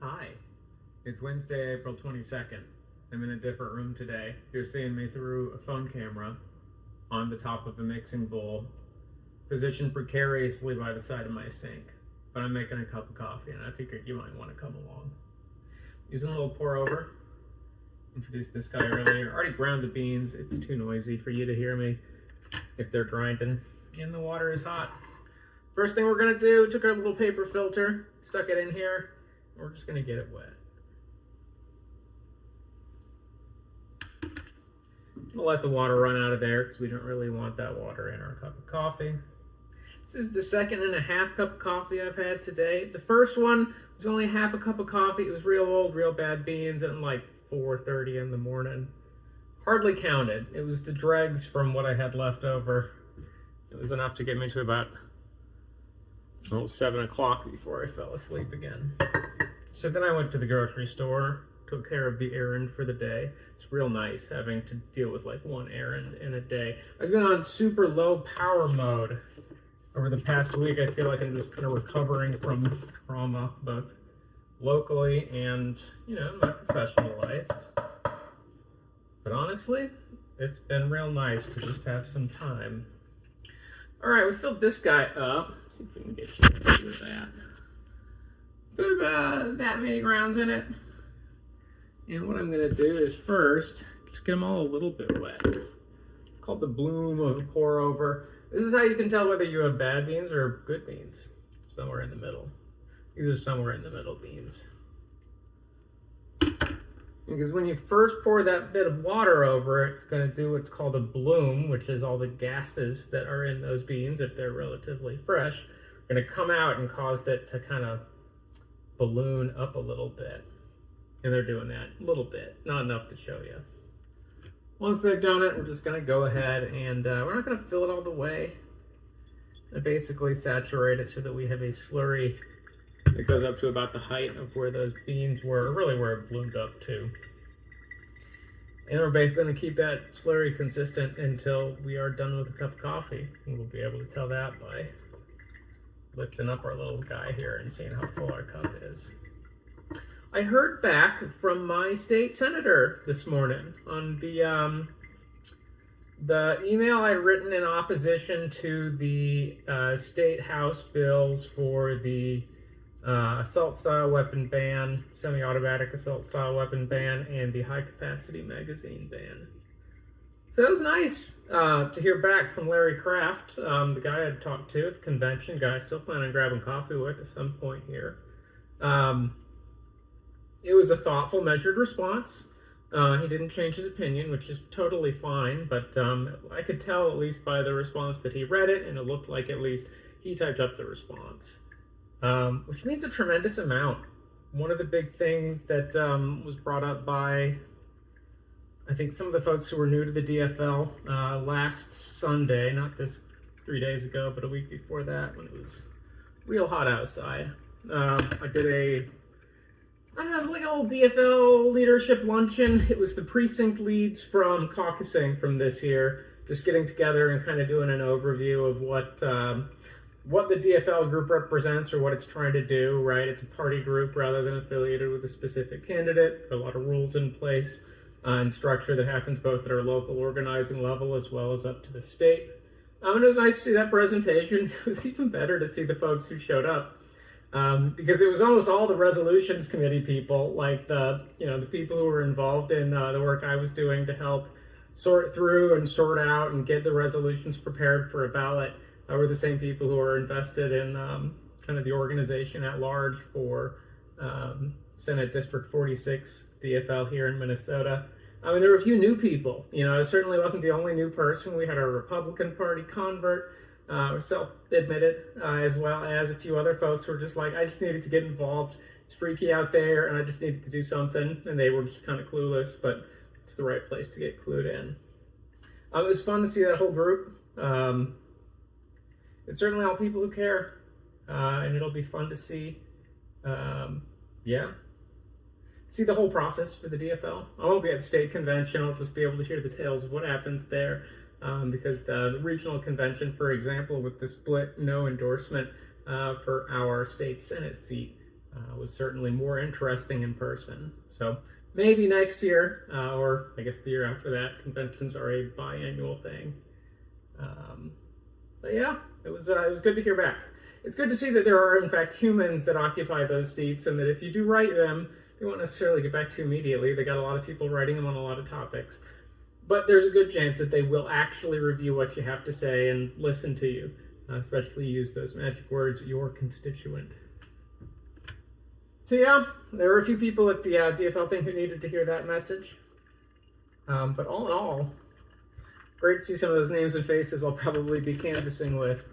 Hi, it's Wednesday, April 22nd. I'm in a different room today. You're seeing me through a phone camera on the top of a mixing bowl, positioned precariously by the side of my sink. But I'm making a cup of coffee and I figured you might want to come along. Using a little pour over. Introduced this guy earlier. Already ground the beans. It's too noisy for you to hear me if they're grinding. And the water is hot. First thing we're gonna do, took our little paper filter, stuck it in here. We're just gonna get it wet. We'll let the water run out of there because we don't really want that water in our cup of coffee. This is the 2.5 cup of coffee I've had today. The first one was only half a cup of coffee. It was real old, real bad beans at like 4:30 in the morning. Hardly counted. It was the dregs from what I had left over. It was enough to get me to about 7 o'clock before I fell asleep again. So then I went to the grocery store, took care of the errand for the day. It's real nice having to deal with like one errand in a day. I've been on super low power mode over the past week. I feel like I'm just kind of recovering from trauma, both locally and, in my professional life. But honestly, it's been real nice to just have some time. All right, we filled this guy up. Let's see if we can get you to do that. Put about that many rounds in it. And what I'm going to do is first, just get them all a little bit wet. It's called the bloom of a pour over. This is how you can tell whether you have bad beans or good beans. Somewhere in the middle. These are somewhere in the middle beans. Because when you first pour that bit of water over it, it's going to do what's called a bloom, which is all the gases that are in those beans, if they're relatively fresh, are going to come out and cause it to kind of balloon up a little bit. And they're doing that a little bit, not enough to show you. Once they've done it, we're just going to go ahead and we're not going to fill it all the way. And basically saturate it so that we have a slurry that goes up to about the height of where those beans were, really where it bloomed up to. And we're basically going to keep that slurry consistent until we are done with a cup of coffee. And we'll be able to tell that by lifting up our little guy here and seeing how full our cup is. I heard back from my state senator this morning on the email I'd written in opposition to the state house bills for the assault-style weapon ban, semi-automatic assault-style weapon ban, and the high-capacity magazine ban. So that was nice to hear back from Larry Kraft, the guy I'd talked to at the convention, guy I still plan on grabbing coffee with at some point here. It was a thoughtful, measured response. He didn't change his opinion, which is totally fine, but I could tell at least by the response that he read it, and it looked like at least he typed up the response. Which means a tremendous amount. One of the big things that was brought up by, I think, some of the folks who were new to the DFL last Sunday, not this 3 days ago, but a week before that when it was real hot outside. I did it was like a little DFL leadership luncheon. It was the precinct leads from caucusing from this year, just getting together and kind of doing an overview of what the DFL group represents or what it's trying to do, right? It's a party group rather than affiliated with a specific candidate. There are a lot of rules in place and structure that happens both at our local organizing level as well as up to the state. And it was nice to see that presentation. It was even better to see the folks who showed up because it was almost all the resolutions committee people, like the people who were involved in the work I was doing to help sort through and sort out and get the resolutions prepared for a ballot. Were the same people who are invested in kind of the organization at large for Senate District 46 DFL here in Minnesota. I mean, there were a few new people. I certainly wasn't the only new person. We had our Republican Party convert, self-admitted, as well as a few other folks who were just like, I just needed to get involved. It's freaky out there, and I just needed to do something. And they were just kind of clueless, but it's the right place to get clued in. It was fun to see that whole group. It's certainly all people who care, and it'll be fun to see, see the whole process for the DFL. I won't be at the state convention. I'll just be able to hear the tales of what happens there, because the regional convention, for example, with the split no endorsement for our state Senate seat, was certainly more interesting in person. So maybe next year, or I guess the year after that, conventions are a biannual thing. But yeah, it was good to hear back. It's good to see that there are, in fact, humans that occupy those seats, and that if you do write them, they won't necessarily get back to you immediately. They got a lot of people writing them on a lot of topics. But there's a good chance that they will actually review what you have to say and listen to you, especially use those magic words, your constituent. So yeah, there were a few people at the DFL thing who needed to hear that message. But all in all, great to see some of those names and faces I'll probably be canvassing with.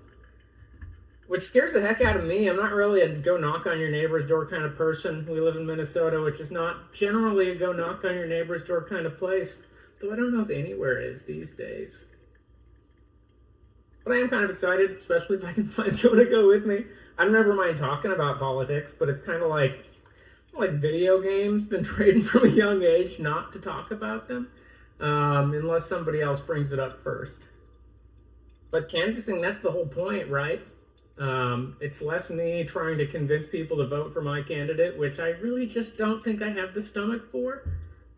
Which scares the heck out of me. I'm not really a go knock on your neighbor's door kind of person. We live in Minnesota, which is not generally a go knock on your neighbor's door kind of place. Though I don't know if anywhere is these days. But I am kind of excited, especially if I can find someone to go with me. I never mind talking about politics, but it's kind of like video games. Been trained from a young age not to talk about them, unless somebody else brings it up first. But canvassing, that's the whole point, right? It's less me trying to convince people to vote for my candidate, which I really just don't think I have the stomach for,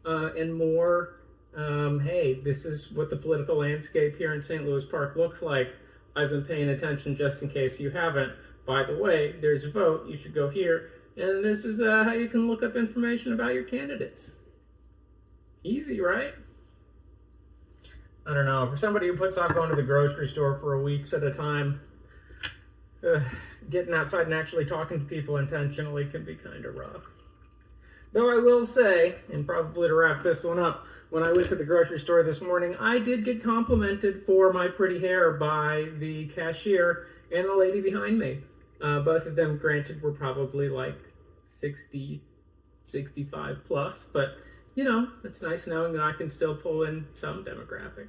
and more, hey, this is what the political landscape here in St. Louis Park looks like. I've been paying attention just in case you haven't. By the way, there's a vote. You should go here. And this is how you can look up information about your candidates. Easy, right? I don't know. For somebody who puts off going to the grocery store for weeks at a time, getting outside and actually talking to people intentionally can be kind of rough. Though I will say, and probably to wrap this one up, when I went to the grocery store this morning, I did get complimented for my pretty hair by the cashier and the lady behind me. Both of them, granted, were probably like 60, 65 plus, but, you know, it's nice knowing that I can still pull in some demographic.